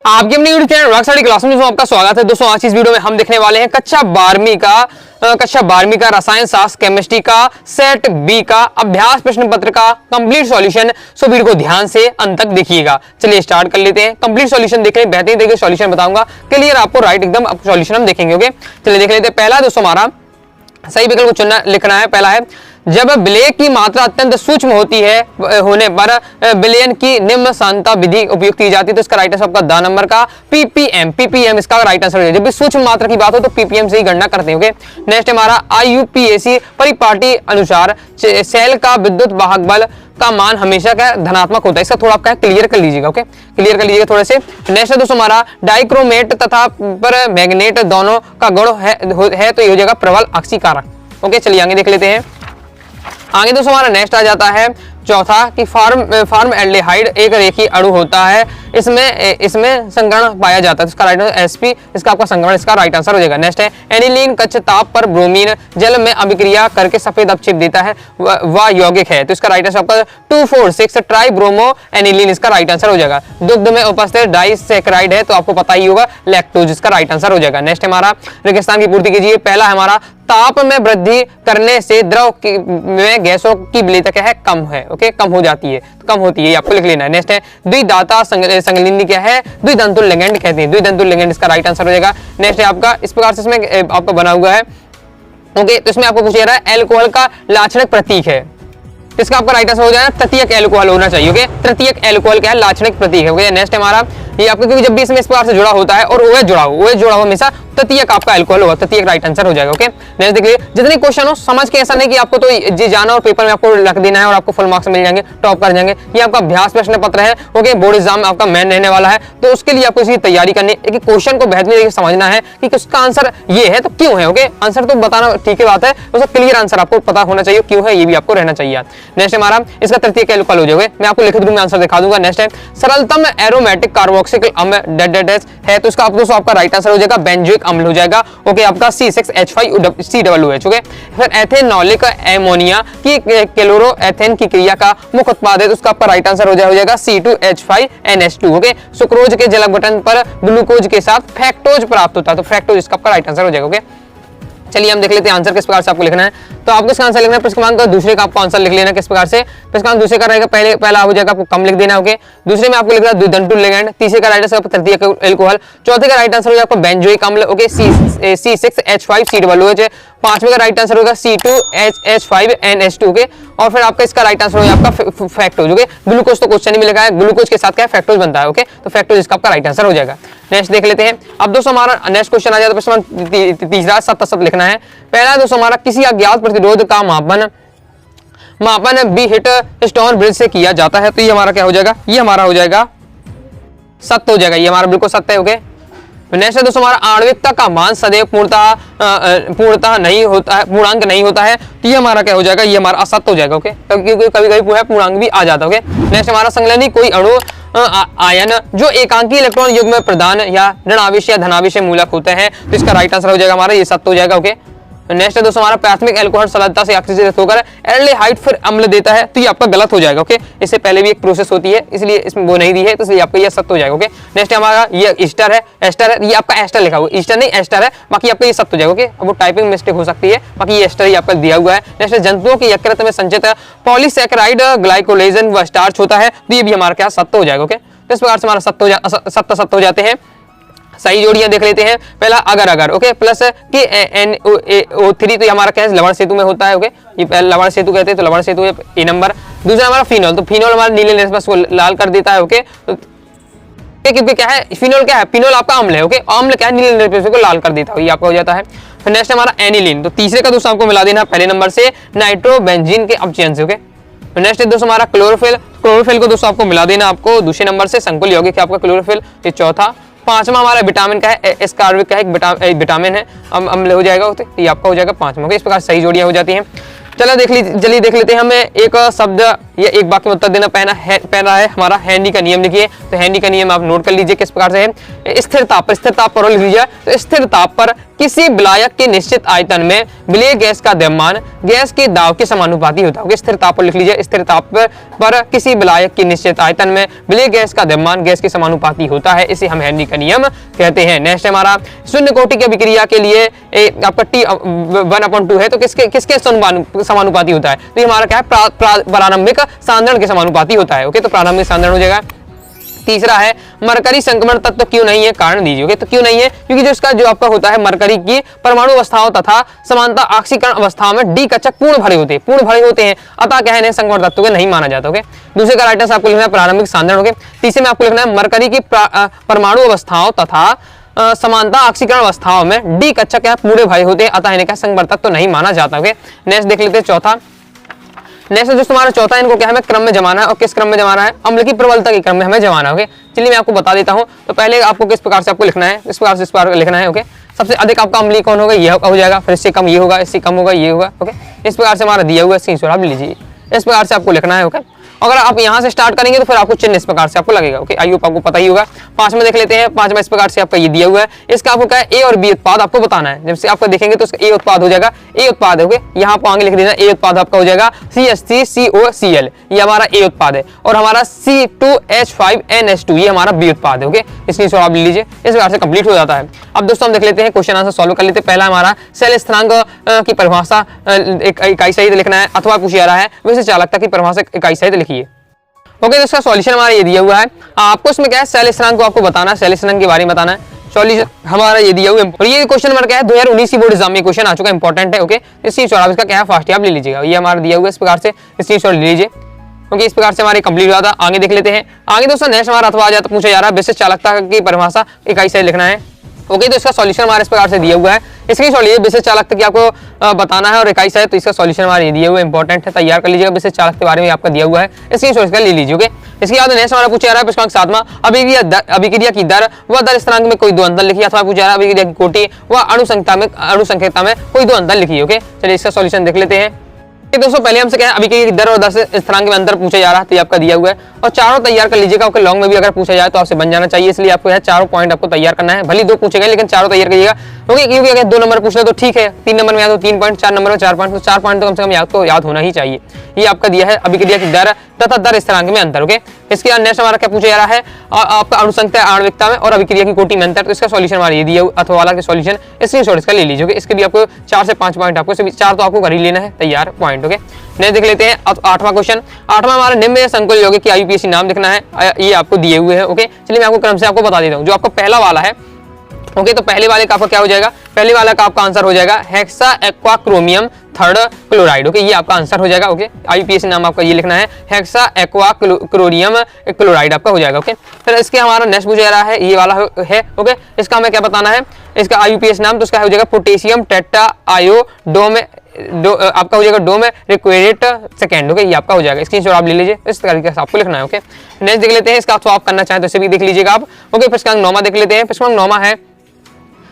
आपके अपने YouTube channel rock study class में आपका स्वागत है। दोस्तों आज इस वीडियो में हम देखने वाले हैं कक्षा 12वीं का रसायन शास्त्र केमिस्ट्री का सेट बी का अभ्यास प्रश्न पत्र का कंप्लीट सॉल्यूशन। सो वीडियो को ध्यान से अंत तक देखिएगा। चलिए स्टार्ट कर लेते हैं। कंप्लीट सॉल्यूशन देख लें, बेहतरीन देखिए सॉल्यूशन बताऊंगा, क्लियर आपको राइट एकदम सॉल्यूशन हम देखेंगे। ओके चलिए देख लेते हैं। पहला दोस्तों हमारा सही विकल्प को चुनना लिखना है। पहला है जब विलेय की मात्रा अत्यंत सूक्ष्म होती है होने पर विलयन की निम्न सांद्रता विधि उपयोग की जाती है। तो इसका राइट आंसर आपका द नंबर का पीपीएम इसका राइट आंसर है। जब भी सूक्ष्म मात्रा की बात हो तो पीपीएम से ही गणना करते हैं। नेक्स्ट हमारा आईयूपीएसी परिपाटी अनुसार सेल का विद्युत वाहक बल का मान हमेशा क्या धनात्मक होता है। इसका थोड़ा आपका क्लियर कर लीजिएगा। ओके क्लियर कर लीजिएगा थोड़े से। नेक्स्ट दोस्तों हमारा डाइक्रोमेट तथा पर मैग्नेट दोनों का गुण है तो ये हो जाएगा प्रबल अक्षीकारक। ओके चलिए आगे देख लेते हैं। आगे दोस्तों हमारा नेक्स्ट आ जाता है चौथा कि फॉर्मएल्डिहाइड एक रेखीय अणु होता है, इसमें संकरण पाया जाता है। इसका राइट आंसर एसपी इसका आपका संकरण इसका राइट आंसर हो जाएगा। नेक्स्ट है एनिलीन कच्च ताप पर ब्रोमीन जल में अभिक्रिया करके सफेद अपक्षेप देता है, वह यौगिक है। तो इसका राइट आंसर आपका 246 ट्राई ब्रोमो एनिलीन इसका राइट आंसर हो जाएगा। दुग्ध में उपस्थित डाइसैकेराइड है तो आपको पता ही होगा लैक्टोज इसका राइट आंसर हो जाएगा। नेक्स्ट हमारा रेगिस्तान की पूर्ति कीजिए। पहला हमारा ताप में वृद्धि करने से द्रव में गैसों की विलेयता क्या है कम है। ओके कम हो जाती है तो कम होती है आपको लिख लेना है। नेक्स्ट है द्विदाता संगलिनी क्या है द्विदंतुल लिगेंड कहते हैं, द्विदंतुल लिगेंड इसका राइट आंसर हो जाएगा। नेक्स्ट है आपका इस प्रकार से इसमें आपका बना हुआ है। ओके तो इसमें आपको पूछा जा रहा है एल्कोहल का लाक्षणिक प्रतीक है, इसका आपका राइट आंसर हो जाएगा तृतीयक एल्कोहल होना चाहिए। ओके तृतीयक एल्कोहल क्या है लाक्षणिक प्रतीक है। ओके नेक्स्ट हमारा ये आपका क्योंकि जब भी इसमें इस प्रकार से जुड़ा होता है और ओएच जुड़ा हो हमेशा तृतीयक आपका एल्कोहल होगा, तृतीयक राइट आंसर हो जाएगा। ओके नेक्स्ट देखिए जितने क्वेश्चन हो समझ के ऐसा नहीं कि आपको तो जी जाना और पेपर में आपको रख देना है और आपको फुल मार्क्स मिल जाएंगे, टॉप कर जाएंगे। ये आपका अभ्यास प्रश्न पत्र है। ओके बोर्ड एग्जाम आपका मेन रहने वाला है तो उसके लिए आपको इसकी तैयारी करनी है कि क्वेश्चन को बेहतरीन समझना है कि उसका आंसर ये है तो क्यों है। ओके आंसर तो बताना ठीक है बात है, उसका क्लियर आंसर आपको पता होना चाहिए क्यों है, ये भी आपको रहना चाहिए। नेक्स्ट हमारा इसका तृतीयक एल्कोहल हो जाएगा, मैं आपको लिखित रूप में आंसर दिखा दूंगा। नेक्स्ट है सरलतम एरोमेटिक कार्बोक्सिलिक अम्ल है तो इसका आपका राइट आंसर हो जाएगा बेंजोइक अम्ल हो जाएगा। ओके आपका C6H5COOH। ओके फिर एथेनॉलिक एमोनिया की क्लोरो एथेन की क्रिया का मुख्य उत्पाद है तो उसका आपका राइट आंसर हो जाएगा C2H5NH2। ओके सुक्रोज के जलक बटन पर ग्लूकोज के साथ फ्रैक्टोज प्राप्त होता है तो फ्रैक्टोज इसका आपका राइट आंसर हो जाएगा। ओके चलिए हम देख लेते हैं आंसर किस प्रकार से आपको लिखना है। तो आपको इसका आंसर लिखना है प्रश्नांक दूसरे का आपको आंसर लिख लेना किस प्रकार से। प्रश्नांक दूसरे का रहेगा पहला हो जाएगा आपको कम लिख देना। ओके दूसरे में आपको लिखना है द्विदंतुल लिगेंड, तीसरे का राइट आंसर तृतीयक एल्कोहल, चौथे का राइट आंसर हो जाएगा आपको बेंजोइक अम्ल। ओके C6H5COOH, पांचवें का राइट आंसर होगा C2H5NH2। ओके और फिर आपका इसका राइट आंसर होगा आपका फ्रैक्टोज। ओके ग्लूकोज तो क्वेश्चन ही मिलेगा, ग्लूकोज के साथ क्या फ्रैक्टोज बनता है। ओके तो फ्रैक्टोज इसका आपका राइट आंसर हो जाएगा। नेक्स्ट देख लेते हैं। अब दोस्तों हमारा नेक्स्ट क्वेश्चन आ जाता है प्रश्न तीसरा सब लिखना है। पहला दोस्तों हमारा किसी अज्ञात प्रतिरोध का मापन बी हिट स्टोन ब्रिज से किया जाता है तो ये हमारा क्या हो जाएगा, ये हमारा हो जाएगा सत्य हो जाएगा, ये हमारा बिल्कुल सत्य है। ओके नेक्स्ट दोस्तों हमारा आणविकता का मान सदैव पूर्णतः नहीं होता है, पूर्णांक नहीं होता है तो ये हमारा क्या हो जाएगा, ये हमारा असत्य हो जाएगा। ओके क्योंकि कभी पूर्णांक भी आ जाता है। ओके नेक्स्ट हमारा संलयनी कोई अणु आयन जो एकांकी इलेक्ट्रॉन युग्म में प्रदान या ऋणावेश या धनावेश मूलक होते हैं तो इसका राइट आंसर हो जाएगा हमारा ये सत्य हो जाएगा। ओके नेक्स्ट है दोस्तों हमारा प्राथमिक एल्कोहल सरलता से ऑक्सीजन होकर एल्डिहाइड फिर अम्ल देता है तो ये आपका गलत हो जाएगा। ओके इससे पहले भी एक प्रोसेस होती है इसलिए इसमें वो नहीं दी है तो इसलिए आपका ये सत्य हो जाएगा। ओके नेक्स्ट हमारा ये एस्टर है, ये आपका एस्टर लिखा हुआ है, ईस्टर नहीं एस्टर है, बाकी आपका ये सत्य हो जाएगा। ओके अब वो टाइपिंग मिस्टेक हो सकती है, बाकी ये एस्टर ही आपका दिया हुआ है। नेक्स्ट जंतुओं के यकृत में संचित पॉलीसैकेराइड ग्लाइकोलेजन व स्टार्च होता है तो ये भी हमारा क्या सत्य हो जाएगा। ओके इस प्रकार से हमारा सत्य हो जाते हैं। सही जोड़ियां देख लेते हैं। पहला अगर ओके प्लस के NO3 तो हमारा क्या है लवण सेतु में होता है। ओके ये लवण सेतु कहते हैं तो लवण सेतु ए नंबर। दूसरा हमारा फिनोल तो फिनोल हमारा नीले रेशमस को लाल कर देता है। ओके तो क्या है फिनोल क्या है, फिनोल आपका अम्ल है। ओके अम्ल क्या है नीले रेशमस को लाल कर देता है, ये आपका हो जाता है। फिर नेक्स्ट हमारा एनिलीन तो तीसरे का दोस्तों आपको मिला देना पहले नंबर से नाइट्रोबेंजीन के अपचयन से। ओके नेक्स्ट दोस्तों हमारा क्लोरोफिल को दोस्तों आपको मिला देना आपको दूसरे नंबर से संकुल यौगिक है आपका क्लोरोफिल, ये चौथा। पांचवा हमारा विटामिन का है एस्कार्बिक का एक विटामिन है अम्ल हो जाएगा, ये आपका हो जाएगा पांचवा। इस प्रकार सही जोड़ियां हो जाती हैं। चलिए देख लेते हैं। हमें एक शब्द या एक वाक्य में उत्तर देना पहला है हमारा हैंडी का नियम लिखिए। तो हैंडी का नियम आप नोट कर लीजिए किस प्रकार से है। स्थिर ताप पर लिख लीजिए तो स्थिर ताप पर किसी विलायक के निश्चित आयतन में विलेय गैस का द्रव्यमान गैस के दाब के समानुपाती होता है। स्थिर ताप पर लिख लीजिए, स्थिर ताप पर किसी विलायक की निश्चित आयतन में विलेय गैस का द्रव्यमान गैस के समानुपाती होता है, इसे हम हेनरी का नियम कहते हैं। नेक्स्ट हमारा शून्य कोटि की अभिक्रिया के लिए आपका T 1/2 है, तो किसके समानुपाती होता है? तो ये हमारा क्या है, प्रारंभिक सांद्रण के समानुपाती होता है। ओके, तो प्रारंभिक सांद्रण हो जाएगा। तीसरा है मरकरी संक्रमण तत्व क्यों नहीं है, कारण दीजिए। ओके, तो क्यों नहीं है? क्योंकि जो इसका जो आपका होता है मरकरी की परमाणु अवस्थाओं तथा समानता ऑक्सीकरण अवस्थाओं में डी कक्षक पूर्ण भरे होते हैं, अतः क्या है संक्रमण तत्व को नहीं माना जाता। ओके, दूसरे का राइट आंसर आपको लिखना है प्रारंभिक सांद्रण। ओके, तीसरे में आपको लिखना है मरकरी की परमाणु अवस्थाओं तथा समानता ऑक्सीकरण अवस्थाओं में डी कक्षक क्या पूरे भरे होते हैं, अतः इन्हें क्या संक्रमण तत्व नहीं माना जाता। ओके, नेक्स्ट देख लेते हैं चौथा। नेक्स्ट जो तुम्हारा चौथा है, इनको क्या हमें क्रम में जमाना है, और किस क्रम में जमाना है? अम्ल की प्रबलता के क्रम में हमें जमाना है। ओके, चलिए मैं आपको बता देता हूं। तो पहले आपको किस प्रकार से आपको लिखना है, इस प्रकार लिखना है। ओके, सबसे अधिक आपका अम्लीय कौन होगा, ये हो जाएगा, फिर इससे कम ये होगा, इससे कम होगा, ये होगा। ओके, इस प्रकार से हमारा दिया हुआ है, स्क्रीनशॉट आप लीजिए, इस प्रकार से आपको लिखना है। ओके, अगर आप यहाँ से स्टार्ट करेंगे तो फिर आपको चिन्ह इस प्रकार से आपको लगेगा। ओके, आई होप आपको पता ही होगा। पांच में देख लेते हैं। पांच में इस प्रकार से आपका ये दिया हुआ है, इसका आपको क्या है ए और बी उत्पाद आपको बताना है। जब से आपको देखेंगे तो इसका ए उत्पाद हो जाएगा, ए उत्पाद है। ओके, यहाँ आपको आगे लिख देना, ए उत्पाद आपका हो जाएगा CH3COCl, ये हमारा ए उत्पाद है, और हमारा C2H5NH2 ये हमारा बी उत्पाद है। ओके, इसकी आप ले लीजिए, इस प्रकार से कंप्लीट हो जाता है। अब दोस्तों हम देख लेते हैं, क्वेश्चन आंसर सॉल्व कर लेते हैं। पहला हमारा सेल स्थिरांक की परिभाषा इकाई सहित लिखना है, अथवा पूछा जा रहा है वैसे चालकता की परिभाषा इकाई सहित लिखिए। ओके, तो इसका सॉल्यूशन हमारा ये दिया हुआ है। आपको इसमें क्या है, सेल स्थिरांक को आपको बताना है, सेल स्थिरांक के बारे में बताना है। सॉल्यूशन हमारा ये दिया हुआ है, और ये क्वेश्चन हमारा क्या है 2019 की बोर्ड एग्जाम में क्वेश्चन आ चुका है, इंपॉर्टेंट है। ओके, इसी शॉर्ट इसका क्या है फास्ट आप ले लीजिएगा, ये हमारा दिया हुआ है, इस प्रकार से इसकी शॉर्ट ले लीजिए। ओके, इस प्रकार से हमारे कंप्लीट हुआ था। आगे देख लेते हैं। आगे दोस्तों नेक्स्ट हमारा अथवा आ जाता पूछा जा रहा है विशिष्ट चालकता की परिभाषा इकाई सहित लिखना है। ओके, तो इसका सॉल्यूशन हमारे इस प्रकार से दिया हुआ है। इसकी सॉल्यूशन विशिष्ट चालकता की आपको बताना है और इकाई सहित, तो इसका सॉल्यूशन हमारे ये दिया हुआ है, इंपॉर्टेंट है, तैयार कर लीजिएगा। विशिष्ट चालक के बारे में आपका दिया हुआ है, इसकी सॉल्यूशन ले लीजिए। ओके, इसके बाद नेक्स्ट हमारा पूछा जा रहा है प्रश्न सातवां, अभिक्रिया की दर व दर स्थिरांक में कोई दो अंतर लिखिए, अथवा पूछा जा रहा है अभिक्रिया की कोटि व अणुसंख्यकता में कोई दो अंतर लिखिए। ओके, चलिए इसका सॉल्यूशन देख लेते हैं। दोस्तों पहले हमसे क्या है अभिक्रिया की दर और दर स्थिरांक में अंतर पूछा जा रहा है, तो ये आपका दिया हुआ है, और चारों तैयार कर लीजिएगा। आपके लॉन्ग में भी अगर पूछा जाए तो आपसे बन जाना चाहिए, इसलिए आपको है चारों पॉइंट आपको तैयार करना है। भले दो पूछे गए लेकिन चारों तैयार करिएगा। ओके, क्योंकि अगर 2 नंबर पूछना तो ठीक है, 3 नंबर में या तो 3 पॉइंट, 4 नंबर में 4 पॉइंट, तो 4 पॉइंट तो कम से कम याद होना ही चाहिए। ये आपका दिया है अभिक्रिया की दर तथा दर स्थिरांक में अंतर। ओके, इसके बाद नेक्स्ट हमारा क्या पूछा जा रहा है आपका अणुसंख्या आणविकता में और अभिक्रिया की कोटि में अंतर, तो इसका सॉल्यूशन हमारा ये दिया अथवा वाला के सॉल्यूशन स्क्रीनशॉट इसका ले लीजिए। इसके भी आपको 4 से 5 पॉइंट आपको 4 तो आपको कर ही लेना है, तैयार पॉइंट। ओके, नेक्स्ट देख लेते हैं आठवां क्वेश्चन। आठवां हमारा निम्न संकुल यौगिक की IUPAC नाम लिखना है, ये आपको दिए हुए हैं। ओके, चलिए मैं आपको क्रम से आपको बता देता हूँ। जो आपका पहला वाला है, ओके, तो पहले वाले का आपका क्या हो जाएगा, पहले वाला का आपका आंसर हो जाएगा hexa aqua chromium third chloride. Okay, ये आपका आंसर हो जाएगा। ओके, IUPAC नाम आपका ये लिखना है, हेक्सा एक्वा क्लोरियम क्लोराइड आपका हो जाएगा। ओके, फिर इसके हमारा नेक्स्ट पूछा जा रहा है ये वाला है। ओके, इसका हमें क्या बताना है, इसका IUPAC नाम, तो इसका हो जाएगा पोटेशियम टेट्रा आयोडोम आपका हो जाएगा डोम रिक्वेरेट सेकेंड। ओके, ये आपका हो जाएगा, स्क्रीनशॉट आप ले लीजिए, इस तरीके से आपको लिखना है। ओके, नेक्स्ट देख लेते हैं, इसका आप करना चाहें तो इसे भी देख लीजिएगा आप। ओके, प्रश्नांक 9 देख लेते हैं। प्रश्नांक 9 है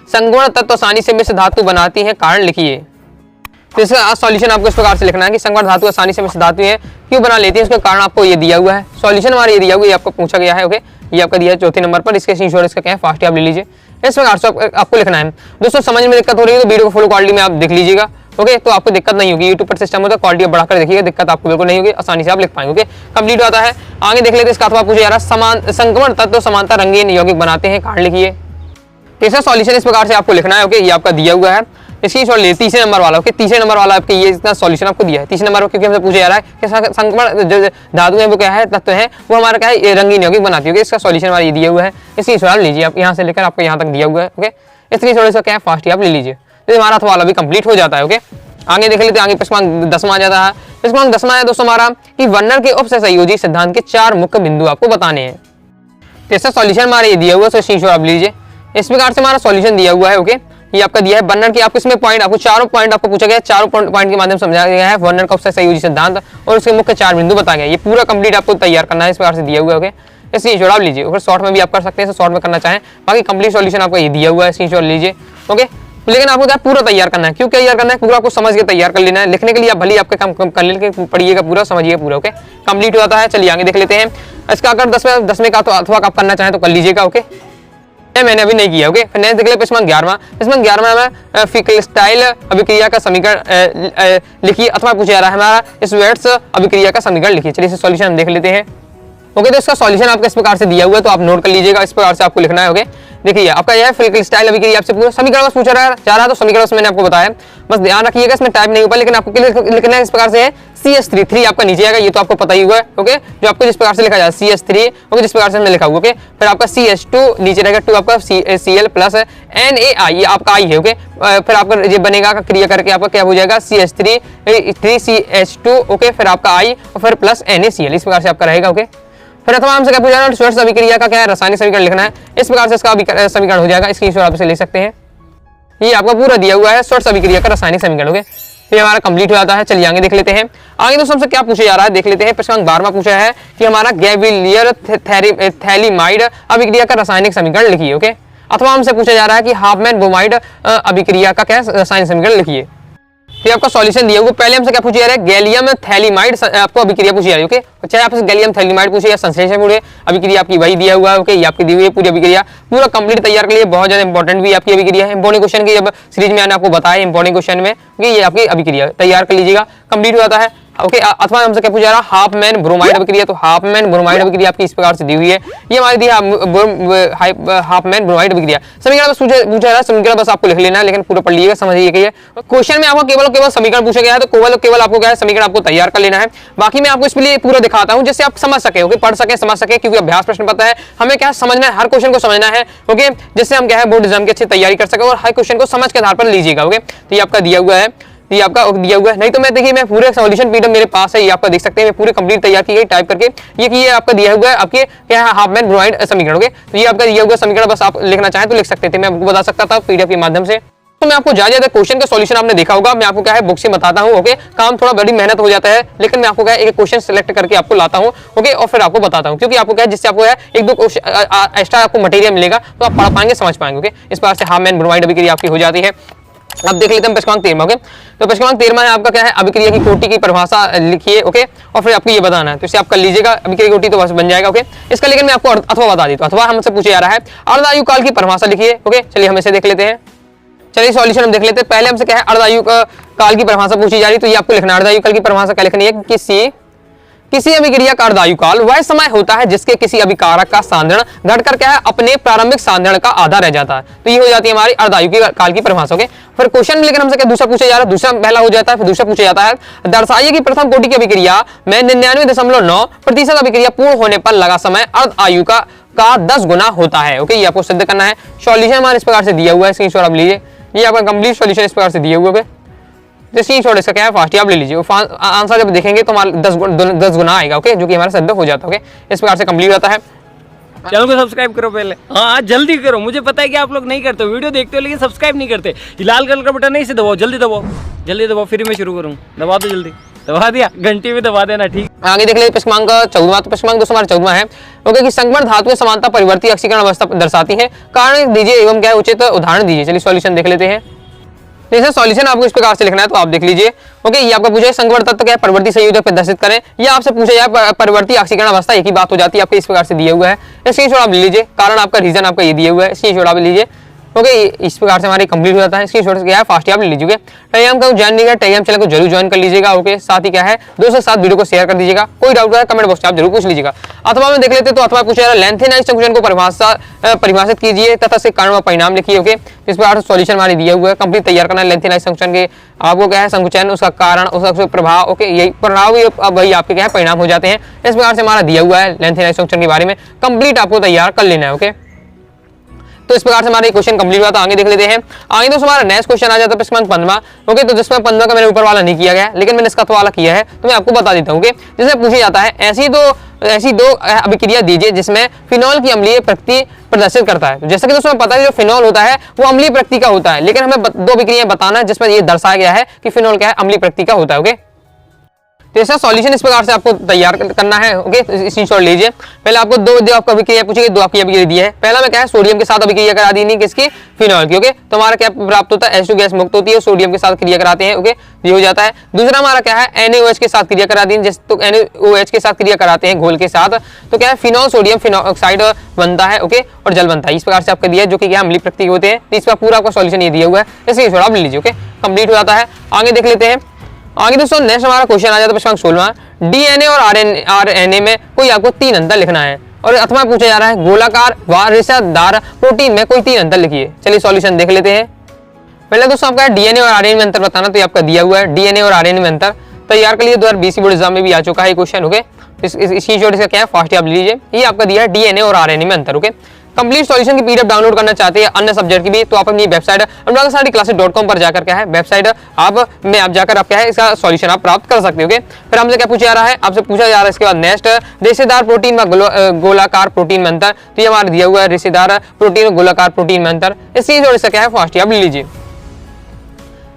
संगुण तत्व आसानी से मिश्र धातु बनाती है, कारण लिखिए। तो इसका सॉल्यूशन आपको इस प्रकार से लिखना है कि संगुण धातु आसानी से मिश्र धातु है क्यों बना लेती है, उसका कारण आपको ये दिया हुआ है। सॉल्यूशन हमारा ये दिया हुआ है, आपको पूछा गया है। ओके, ये आपका दिया है चौथे नंबर पर, इसके स्क्रीनशॉट इसका क्या है फास्ट आप ले लीजिए, इस प्रकार से आपको लिखना है। दोस्तों समझ में दिक्कत हो रही है तो वीडियो को फुल क्वालिटी में आप देख लीजिएगा। ओके, तो आपको दिक्कत नहीं होगी, यूट्यूब पर सिस्टम होता है क्वालिटी बढ़ाकर देखिएगा, दिक्कत आपको बिल्कुल नहीं होगी, आसानी से आप लिख पाएंगे। ओके, कंप्लीट होता है। आगे देख लेते हैं, इसका अथवा पूछा जा रहा है समान संक्रमण तत्व समानता रंगीन यौगिक बनाते हैं, कारण लिखिए। तो इसका सॉल्यूशन इस प्रकार से आपको लिखना है। ओके, ये आपका दिया हुआ है, इसकी सॉल्यूशन तीसरे नंबर वाला। ओके, तीसरे नंबर वाला आपके ये इसका सॉल्यूशन आपको दिया है तीसरे नंबर, क्योंकि हमसे पूछा जा रहा है कि संक्रमण जो धातु है वो क्या है, तत्व है वो हमारा क्या है रंगीन यौगिक बनाती है। इसका सॉल्यूशन हमारा ये दिया हुआ है, इसकी सवाल लीजिए आप यहाँ से लेकर आपको यहाँ तक दिया हुआ है। ओके, इसकी सॉल्यूशन क्या है फास्ट आप ले लीजिए, तो हमारा अथवा वाला भी कंप्लीट हो जाता है। ओके, आगे देख लेते हैं। आगे प्रश्नांक 10वां आ जाता है। प्रश्नांक 10वां है दोस्तों हमारा कि वर्नर के उपसहसंयोजी सिद्धांत के 4 मुख्य बिंदु आपको बताने हैं। तो इसका सॉल्यूशन हमारा ये दिया हुआ है, तो स्क्रीनशॉट आप लीजिए, इस प्रकार से हमारा सॉल्यूशन दिया हुआ है। ओके, ये आपका दिया है वर्नर की, आपको इसमें पॉइंट आपको चारों पॉइंट आपको पूछा गया है, चारों पॉइंट के माध्यम से समझाया गया है वर्नर का उपसहसंयोजी सिद्धांत और उसके मुख्य 4 बिंदु बताया गया। ये पूरा कंप्लीट आपको तैयार करना है, इस प्रकार से दिया हुआ है। ओके, स्क्रीनशॉट आप लीजिए, और शॉर्ट में भी आप कर सकते हैं, शॉर्ट में करना चाहें, बाकी कंप्लीट सॉल्यूशन आपको ये दिया हुआ है, स्क्रीनशॉट लीजिए। ओके, लेकिन आपको क्या पूरा तैयार करना है, क्यों तैयार करना है, पूरा आपको समझ के तैयार कर लेना है। लिखने के लिए आप भले आपका काम कर लेके पढ़िएगा, पूरा समझिए पूरा। ओके, कंप्लीट हो जाता है। चलिए आगे देख लेते हैं। इसका अगर 10वें का तो अथवा आप करना चाहें तो कर लीजिएगा। ओके, ये मैंने अभी नहीं किया। ओके, फिर नेक्स्ट देख ले प्रश्न 11वां। प्रश्न 11वां में फिकल्स्टाइल अभिक्रिया का समीकरण लिखिए, अथवा पूछा जा रहा है हमारा स्वेट्स अभिक्रिया का समीकरण लिखिए। चलिए इसे सॉल्यूशन हम देख लेते हैं। ओके, तो इसका सॉल्यूशन आपको इस प्रकार से दिया हुआ है, तो आप नोट कर लीजिएगा, इस प्रकार से आपको लिखना है। ओके, देखिए आपका यह फिकल्स्टाइल अभिक्रिया आपसे पूरा समीकरण बस पूछा जा रहा है, तो समीकरण बस मैंने आपको बताया, बस ध्यान रखिएगा, इसमें टाइप नहीं होगा, लेकिन आपको लिखना है इस प्रकार से है CH3 आपका नीचे आएगा, ये तो आपको पता ही हुआ है। ओके, जो आपको जिस प्रकार से लिखा जाए CH3, ओके, जिस प्रकार से हमने लिखा हुआ। ओके, फिर आपका CH2 नीचे रहेगा, 2 आपका Cl प्लस NaI, ये आपका आई है। ओके, फिर आपका ये बनेगा क्रिया करके आपका क्या हो जाएगा CH3 3CH2, ओके, फिर आपका I और फिर प्लस NaCl, इस प्रकार से आपका रहेगा। ओके, फिर अथवा हमसे क्या पूछा स्वेट्स अभिक्रिया का क्या है रासायनिक समीकरण लिखना है, इस प्रकार से इसका समीकरण हो जाएगा। स्क्रीनशॉट आप इसे ले सकते हैं, ये आपका पूरा दिया हुआ है स्वेट्स अभिक्रिया का रासायनिक समीकरण। ओके, ये हमारा कंप्लीट हो जाता है। चलिए आगे देख लेते हैं। आगे दोस्तों हमसे क्या पूछा जा रहा है देख लेते हैं। प्रश्न 12वां पूछा है कि हमारा गैविलियर थैलीमाइड अभिक्रिया का रासायनिक समीकरण लिखिए। ओके, अथवा हमसे पूछा जा रहा है कि हाफमैन ब्रोमाइड अभिक्रिया का क्या रासायनिक समीकरण लिखिए। तो आपका सॉल्यूशन दिया हुआ, पहले हमसे क्या पूछा जा रहा है गैलियम थैलीमाइड आपको अभिक्रिया पूछी जा रही है। ओके, चाहे आपसे गैलियम थैलीमाइड पूछे या संश्लेषण पूछे, अभिक्रिया आपकी वही दिया हुआ है। ओके, ये आपकी दी हुई है पूरी अभिक्रिया, पूरा कंप्लीट तैयार के लिए बहुत ज्यादा इंपॉर्टेंट भी आपकी अभिक्रिया है। इंपॉर्टेंट क्वेश्चन की जब सीरीज में मैंने आपको बताया इंपॉर्टेंट क्वेश्चन में, ये आपकी अभिक्रिया तैयार कर लीजिएगा, कंप्लीट हो जाता है। ओके, अथवा हमसे क्या पूछा जा रहा है हाफमैन ब्रोमाइड अभिक्रिया, तो हाफमैन ब्रोमाइड अभिक्रिया आपकी इस प्रकार से दी हुई है, ये हमारी दी है हाफमैन ब्रोमाइड अभिक्रिया। समीकरण बस पूछा जा रहा है, समीकरण बस आपको लिख लेना है, लेकिन पूरा पढ़ लीजिएगा, समझिए कि क्वेश्चन में आपको केवल समीकरण पूछा गया है, तो केवल आपको क्या है समीकरण आपको तैयार कर लेना है। बाकी मैं आपको इसके लिए पूरा दिखाता हूं जिससे आप समझ सके, ओके, पढ़ सके समझ सके, क्योंकि अभ्यास प्रश्न पता है, हमें क्या समझना है, हर क्वेश्चन को समझना है। ओके, जिससे हम क्या है बोर्ड एग्जाम की अच्छी तैयारी कर सके, और हर क्वेश्चन को समझ के आधार पर लीजिएगा। ओके, तो ये आपका दिया हुआ है, ये आपका दिया हुआ है, नहीं तो मैं देखिए मैं पूरे सॉल्यूशन पीडीएफ मेरे पास है, ये आपका देख सकते हैं, मैं पूरे कंप्लीट तैयार की गई टाइप करके, ये आपका दिया हुआ है आपके क्या है हाफमैन ब्रोमाइड समीकरण। ओके, तो ये आपका दिया हुआ समीकरण, बस आप लिखना चाहें तो लिख सकते थे, मैं आपको बता सकता था पीडीएफ के माध्यम से। तो मैं आपको ज्यादा क्वेश्चन का सॉल्यूशन आपने देखा होगा, मैं आपको क्या है बुक से बताता हूँ। ओके, काम थोड़ा बड़ी मेहनत हो जाता है, लेकिन मैं आपको क्या है एक क्वेश्चन सेलेक्ट करके आपको लाता हूँ। ओके, और फिर आपको बताता हूँ, क्योंकि आपको क्या है जिससे आपको है एक दो एक्स्ट्रा आपको मटेरियल मिलेगा, तो आप पढ़ पाएंगे समझ पाएंगे। ओके, इस प्रकार से हाफमैन ब्रोमाइड अभिक्रिया आपकी हो जाती है। अब देख लेते हैं प्रश्न 13। ओके, तो प्रश्न 13 में आपका क्या है अभिक्रिया की कोटि की परिभाषा लिखिए। ओके, और फिर आपको ये बताना है, तो इसे आप कर लीजिएगा, अभिक्रिया की कोटि तो बस बन जाएगा। ओके, इसका लेकिन मैं आपको अथवा बता देता हूं, अथवा हमसे पूछा जा रहा है अर्धायु काल की परिभाषा लिखिए। ओके, चलिए हम इसे देख लेते हैं। चलिए सॉल्यूशन हम देख लेते हैं। पहले हमसे क्या है अर्धायु काल की परिभाषा पूछी जा रही, तो ये आपको लिखना है अर्धायु काल की परिभाषा क्या लिखनी है, किसी अभिक्रिया का अर्धायु काल वह समय होता है जिसके किसी अभिकारक का सांद्रण घटकर क्या है अपने प्रारंभिक सांद्रण का आधा रह जाता है, तो ये हो जाती है हमारी अर्धायु काल की परिभाषा। ओके, फिर क्वेश्चन में लेकिन हमसे क्या दूसरा पूछा जा रहा है, दूसरा पहला हो जाता है, फिर दूसरा पूछा जाता है दर्शाइए कि प्रथम कोटि की अभिक्रिया में 99.9% अभिक्रिया पूर्ण होने पर लगा समय अर्धायु का 10 गुना होता है। ओके, ये आपको सिद्ध करना है। सॉल्यूशन हमारे इस प्रकार से दिया हुआ है, स्क्रीनशॉट आप लीजिए, ये आपका कंप्लीट सॉल्यूशन इस प्रकार से दिया हुआ है। स्क्रीनशॉट इसका क्या है फास्ट आप ले लीजिए, आंसर जब देखेंगे तो हमारा 10 गुना आएगा। ओके, जो कि हमारा सिद्ध हो जाता है। ओके, इस प्रकार से कंप्लीट होता है। चैनल को सब्सक्राइब करो पहले, हाँ जल्दी करो, मुझे पता है कि आप लोग नहीं करते, वीडियो देखते हो लेकिन सब्सक्राइब नहीं करते। लाल कलर का बटन है, इसे दबाओ, जल्दी दबाओ, जल्दी दबाओ, फिर मैं शुरू करूँ, दबा दो जल्दी, दबा दिया, घंटी में दबा देना। ठीक, आगे देख ले प्रश्न 14। तो प्रश्न 14 है ओके कि संगमर धातु में समानता परिवर्ती ऑक्सीकरण अवस्था दर्शाती है, कारण दीजिए एवं क्या उचित उदाहरण दीजिए। चलिए सॉल्यूशन देख लेते हैं। जैसे सॉल्यूशन आपको इस प्रकार से लिखना है, तो आप देख लीजिए। ओके, ये आपका पूछा है संगमर तत्व क्या है परिवर्ती संयोजक प्रदर्शित करें, या आपसे पूछा जाए परिवर्ती ऑक्सीकरण अवस्था, एक ही बात हो जाती है, आपके इस प्रकार से दिया हुआ है। स्क्रीनशॉट आप ले लीजिए, कारण आपका रीजन आपका ये दिया हुआ है, स्क्रीनशॉट आप लीजिए। ओके, इस प्रकार से हमारी कंप्लीट हो जाता है। स्क्रीनशॉट क्या है फास्ट आप ले लीजिए। टेलीग्राम का ज्वाइन नहीं किया, टेलीग्राम चैनल को जरूर ज्वाइन कर लीजिएगा। ओके, साथ ही क्या है दोस्तों के साथ वीडियो को शेयर कर दीजिएगा। कोई डाउट है कमेंट बॉक्स में आप जरूर पूछ लीजिएगा। अथवा में देख लेते तो अथवा पूछा जा रहा है लेंथेनाइज संकुचन को परिभाषित कीजिए तथा से कारण व परिणाम लिखिए। ओके, इस प्रकार से सॉल्यूशन हमारे दिया हुआ है, कंप्लीट तैयार करना है। लेंथेनाइज संकुचन के आपको क्या है संकुचन, उसका कारण, उसका प्रभाव। ओके, यही प्रभाव वही आपके क्या है परिणाम हो जाते हैं। इस प्रकार से हमारा दिया हुआ है लेंथेनाइज संकुचन के बारे में, कंप्लीट आपको तैयार कर लेना है। ओके, तो इस प्रकार से हमारा क्वेश्चन कंप्लीट हुआ। तो आगे देख लेते हैं। आगे तो हमारा नेक्स्ट क्वेश्चन आ जाता है प्रश्न 15। ओके, तो जिसमें 15 का मैंने ऊपर वाला नहीं किया गया, लेकिन मैंने इसका वाला किया है, तो मैं आपको बता देता हूँ। जिसमें पूछा जाता है ऐसी दो अभिक्रिया दीजिए जिसमें फिनॉल की अम्लीय प्रकृति प्रदर्शित करता है। जैसे कि दोस्तों पता है जो फिनॉल होता है वो अम्लीय प्रकृति का होता है, लेकिन हमें 2 अभिक्रिया बताना है जिसमें ये दर्शाया गया है कि फिनॉल क्या है अम्लीय प्रकृति का होता है। ओके, तो ऐसा सॉल्यूशन इस प्रकार से आपको तैयार करना है। ओके, स्क्रीनशॉट लीजिए। पहले आपको दो आपको अभिक्रिया पूछेगी, दो आपकी अभिक्रिया दी है। पहला में क्या है, सोडियम के साथ अभिक्रिया करा दी नहीं किसकी, फिनॉल की। ओके, तो हमारा क्या प्राप्त होता है, H2 गैस मुक्त होती है, सोडियम के साथ क्रिया कराते हैं। ओके, ये हो जाता है। दूसरा हमारा क्या है, NaOH के साथ क्रिया करा दी, जैसे तो NaOH के साथ क्रिया कराते हैं घोल के साथ, तो क्या है, फिनॉल सोडियम फिनॉक्साइड बनता है। ओके, और जल बनता है। इस प्रकार से आपका दिया है, जो कि क्या अम्लीय प्रकृति होते हैं। तो इसका पूरा आपका सॉल्यूशन ये दिया हुआ है, इसलिए थोड़ा आप ले लीजिए। ओके, कंप्लीट हो जाता है। आगे देख लेते हैं। आगे दोस्तों नेक्स्ट हमारा क्वेश्चन आ जाता है प्रश्न 16। डीएनए और आरएनए में कोई आपको 3 अंतर लिखना है, और अथवा पूछा जा रहा है गोलाकार व रेशेदार प्रोटीन में कोई 3 अंतर लिखिए। चलिए सॉल्यूशन देख लेते हैं। पहले दोस्तों आपका डीएनए और आरएनए में अंतर बताना, तो ये आपका दिया हुआ है डीएनए और आरएनए में अंतर तैयार कर लिए। 2020 बोर्ड एग्जाम में भी आ चुका है क्वेश्चन। ओके, इसकी जो इसका क्या है, फास्ट आप लीजिए। ये आपका दिया है डीएनए और आरएनए में अंतर। ओके, कंप्लीट सॉल्यूशन की पीडीएफ डाउनलोड करना चाहते हैं अन्य सब्जेक्ट की भी, तो आप अपनी वेबसाइट अनुरागसाडीclasses.com पर जाकर क्या है, वेबसाइट आप जाकर आप क्या है, इसका सॉल्यूशन आप प्राप्त कर सकते हो। ओके, फिर हमसे क्या पूछा जा रहा है, आपसे पूछा जा रहा है इसके बाद नेक्स्ट, रेशेदार प्रोटीन व गोलाकार प्रोटीन में अंतर। तो ये हमारा दिया हुआ है रेशेदार प्रोटीन और गोलाकार प्रोटीन में अंतर। इसकी जो इसका क्या है, फास्ट आप लीजिए।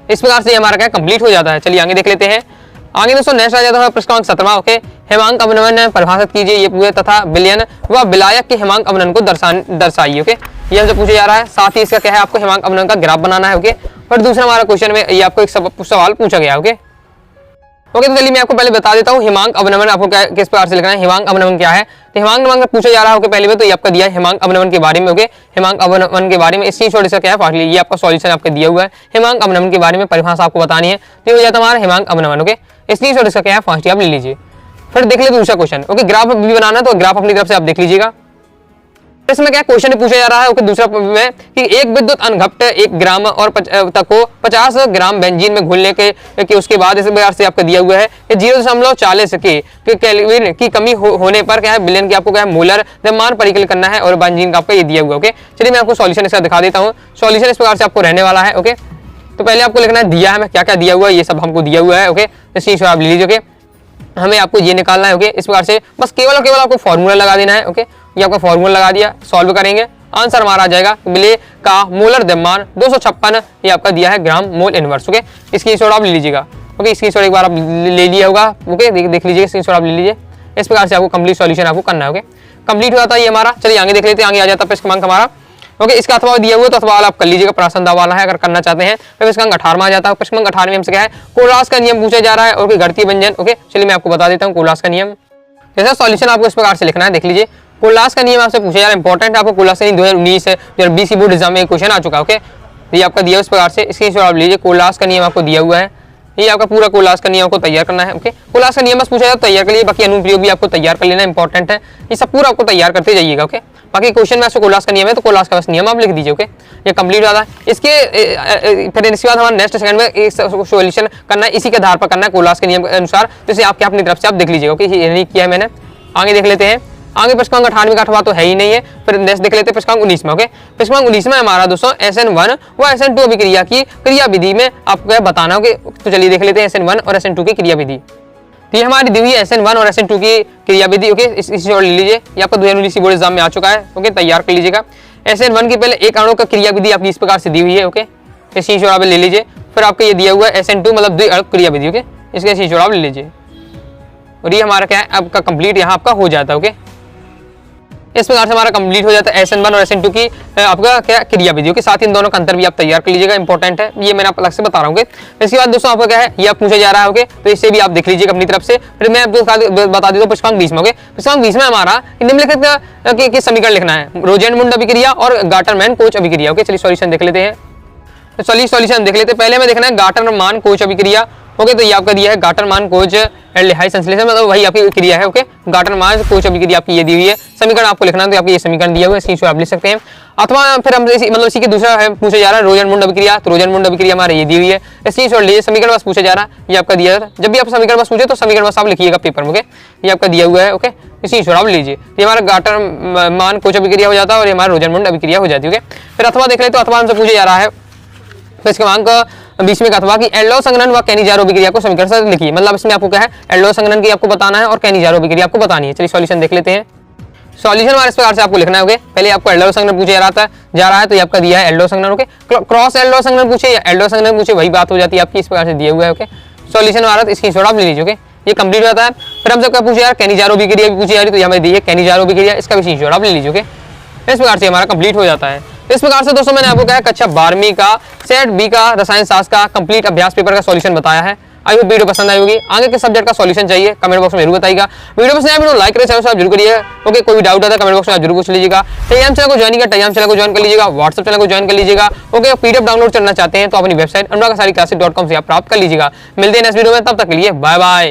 इस प्रकार से हमारा क्या कंप्लीट हो जाता है। चलिए आगे देख लेते हैं। आगे दोस्तों नेक्स्ट आ जाता है प्रश्न 17। ओके, हेमांक अवनमन परिभाषित कीजिए ये पूरे तथा विलयन व विलायक के हेमांक अवनमन को दर्शाइए। ओके, ये हमसे पूछा जा रहा है। साथ ही इसका क्या है, आपको हेमांक अवनमन का ग्राफ बनाना है। ओके, और दूसरा हमारा क्वेश्चन में ये आपको एक सवाल पूछा गया। ओके, तो चलिए मैं आपको पहले बता देता हूँ हेमांक अवनमन आपको क्या किस प्रकार से लिखना है। हेमांक अवनमन क्या है, तो हेमांक अवनमन पूछा जा रहा है पहले में, तो ये आपका दिया है हेमांक अवनमन के बारे में। ओके, हेमांक अवनमन के बारे में स्क्रीनशॉट इसका क्या है, फास्ट लीजिए। ये आपका सॉल्यूशन आपका दिया हुआ है, हेमांक अवनमन के बारे में परिभाषा आपको बतानी है, तो ये हो जाता है हमारा हेमांक अवनमन। ओके, स्क्रीनशॉट इसका क्या है, फास्ट आप ले लीजिए। फिर देख लेते दूसरा क्वेश्चन। ओके, ग्राफ भी बनाना, तो ग्राफ अपनी तरफ से आप देख लीजिएगा। इसमें क्या क्वेश्चन पूछा जा रहा है ओके, दूसरा में कि एक विद्युत अनघप्ट 1 ग्राम और तक को 50 ग्राम बेंजीन में घुलने के उसके बाद इस प्रकार से आपका दिया हुआ है कि 0.40 के केल्विन की कमी होने पर क्या है, विलयन की आपको क्या है, मोलर द्रव्यमान परिकलन करना है, और बेंजीन का आपका ये दिया हुआ है। ओके, चलिए मैं आपको सॉल्यूशन इसका दिखा देता हूँ। सॉल्यूशन इस प्रकार से आपको रहने वाला है। ओके, तो पहले आपको लिखना है दिया है क्या क्या दिया हुआ है, ये सब हमको दिया हुआ है। ओके, तो आप ले लीजिए। ओके, हमें आपको ये निकालना है। ओके, इस प्रकार से बस केवल और केवल आपको फॉर्मूला लगा देना है। ओके, ये आपका फॉर्मूला लगा दिया, सॉल्व करेंगे, आंसर हमारा आ जाएगा विलय का मोलर द्रव्यमान 256, ये आपका दिया है ग्राम मोल इनवर्स। ओके, इसकी स्क्रीनशॉट आप ले लीजिएगा। ओके, इसकी स्क्रीनशॉट एक बार आप ले लिया होगा। ओके, देख लीजिए, स्क्रीनशॉट आप ले लीजिए। इस प्रकार से आपको कंप्लीट सॉल्यूशन आपको करना है। ओके, कंप्लीट हो जाता है ये हमारा। चलिए आगे देख लेते हैं। आगे आ जाता है प्रश्न क्रमांक हमारा। ओके, इसका अथवा दिया हुआ, तो अथवा आप कर लीजिएगा, प्रासंदा वाला है अगर करना चाहते हैं। फिर इसका 18वां आ जाता है। प्रश्न 18 में हमसे क्या है, कोलास का नियम पूछा जा रहा है और घटती व्यंजन। ओके, चलिए मैं आपको बता देता हूँ कोलास का नियम। जैसा सॉल्यूशन आपको इस प्रकार से लिखना है, देख लीजिए। कोलास का नियम आपसे पूछा जा रहा है, इंपॉर्टेंट है, आपको कोलास का नियम 2019 बोर्ड एग्जाम में क्वेश्चन आ चुका है। ओके, ये आपका दिया इस प्रकार से, इसकी आप लीजिए। कोलास का नियम आपको दिया हुआ है, ये आपका पूरा कोलास का नियम को तैयार करना है। ओके, कोलास का नियम बस पूछा जाए तो तैयार कर लीजिए, बाकी अनुप्रयोग भी आपको तैयार कर लेना इंपॉर्टेंट है। ये सब पूरा आपको तैयार करते जाइएगा। ओके, बाकी क्वेश्चन में आपसे कोलास का नियम है, तो कोलास का बस नियम आप लिख दीजिए। ओके, ये कंप्लीट हो जाता है। इसके फिर इसके बाद हमारा नेक्स्ट सेकंड में सॉल्यूशन करना है, इसी के आधार पर करना है कोलास के नियम के अनुसार, जैसे आपके अपनी तरफ से आप देख लीजिएगा। ओके, ये नहीं किया है मैंने। आगे देख लेते हैं। आगे प्रश्न 18 का अथवा तो है ही नहीं है, फिर नेक्स्ट देख लेते हैं प्रश्न 19 में। ओके, प्रश्न 19 में हमारा दोस्तों SN1 व SN2 अभिक्रिया की क्रिया विधि में आपको बताना होगा। तो चलिए देख लेते हैं SN1 और SN2 की क्रिया विधि। तो ये हमारी दी हुई है SN1 और SN2 की क्रिया विधि। ओके, इसी और ले लीजिए, ये आपको 2019 बोर्ड एग्जाम में आ चुका है। ओके, तैयार कर लीजिएगा। SN1 की पहले एक अणु का क्रिया विधि आपकी इस प्रकार से दी हुई है। ओके, इसी आप ले लीजिए। फिर आपको ये दिया हुआ है SN2 मतलब 2 अणु क्रिया विधि। ओके, इसके इसी आप ले लीजिए, और ये हमारा क्या है आपका कंप्लीट यहाँ आपका हो जाता है। ओके, इस प्रकार से हमारा कंप्लीट हो जाता है SN1 और SN2 की आपका क्या क्रिया विधि के साथ इन दोनों का अंतर भी आप तैयार कर लीजिएगा, इंपॉर्टेंट है, ये मैंने आप अलग से बता रहा हूँ। इसके बाद दोस्तों आपका क्या है, ये आप पूछा जा रहा है। ओके, तो इससे भी आप देख लीजिएगा अपनी तरफ से। फिर मैं आपको बता देता हूँ प्रश्न 20 में। ओके, प्रश्न 20 में हमारा निम्नलिखित के समीकरण लिखना है, रोजेनमुंड अभिक्रिया और गाटरमैन-कोच अभिक्रिया। ओके, चलिए सॉल्यूशन देख लेते हैं। तो चलिए सॉल्यूशन देख लेते हैं। पहले में देखना है गाटरमान-कोच अभिक्रिया। ओके, तो ये आपका दिया है गाटरमान-कोच एल्डिहाइड संश्लेषण, मतलब वही आपकी क्रिया है। ओके, गाटरमान-कोच अभिक्रिया आपकी ये दी हुई है। समीकरण आपको लिखना है, तो आपको ये समीकरण दिया हुआ है, इसकी आप लिख सकते हैं। अथवा फिर हम मतलब इसी के दूसरा है पूछा जा रहा है रोजेनमुंड अभिक्रिया, तो रोजेनमुंड अभिक्रिया हमारे ये दी हुई है, इसकी लीजिए। समीकरण बस पूछा जा रहा है, ये आपका दिया है। जब भी आप समीकरण बस पूछे तो समीकरण बस आप लिखिएगा पेपर में। ओके, ये आपका दिया हुआ है। ओके, इसी आप लीजिए, ये हमारा गाटरमान-कोच अभिक्रिया हो जाता है और ये हमारा रोजेनमुंड अभिक्रिया हो जाती है। ओके, फिर अथवा देख ले, तो अथवा हमसे पूछा जा रहा है इसके क्रमांक 20 में अथवा कि एल्डो संघनन व कैनिजारो अभिक्रिया को समीकरण से लिखिए। मतलब इसमें आपको क्या है, एल्डो संघनन की आपको बताना है और कैनिजारो अभिक्रिया आपको बतानी है। चलिए सॉल्यूशन देख लेते हैं। सॉल्यूशन हमारे इस प्रकार से आपको लिखना है। ओके, पहले आपको एल्डो संघनन पूछा जा रहा है, तो ये आपका दिया है एल्डो संघनन। ओके, क्रॉस एल्डो संघनन पूछे या एल्डो संघनन पूछे, वही बात हो जाती है आपकी, इस प्रकार से दिया हुआ है। ओके, सॉल्यूशन हमारा इसकी आप ले लीजिए। ओके, ये कंप्लीट हो जाता है। फिर हमसे क्या पूछे यार, कैनिजारो बी क्रिया भी पूछी जा रही, तो यहाँ पे दी है कैनिजारो बी क्रिया, इसका भी स्क्रीनशॉट आप ले लीजिए। ओके, इस प्रकार से हमारा कंप्लीट हो जाता है। इस प्रकार से दोस्तों मैंने आपको कहा कक्षा 12वीं का सेट बी का रसायन शास्त्र का कंप्लीट अभ्यास पेपर का सॉल्यूशन बताया है। आई होप वीडियो पसंद आई होगी। आगे के सब्जेक्ट का सॉल्यूशन चाहिए कमेंट बॉक्स में जरूर बताइएगा। वीडियो पसंद आया वीडियो लाइक करें, चैनल सब्सक्राइब जरूर करिए। ओके, कोई डाउट आता है कमेंट बॉक्स में आप जरूर पूछ लीजिएगा। टेलीग्राम चैनल को ज्वाइन किया, टेलीग्राम चैनल को ज्वाइन कर लीजिएगा। व्हाट्सएप चैनल को ज्वाइन कर लीजिएगा। ओके, पीडीएफ डाउनलोड करना चाहते हैं तो अपनी वेबसाइट अनुराग अंसारी क्लासेस.com से आप प्राप्त कर लीजिएगा। मिलते हैं नेक्स्ट वीडियो में, तब तक के लिए बाय बाय।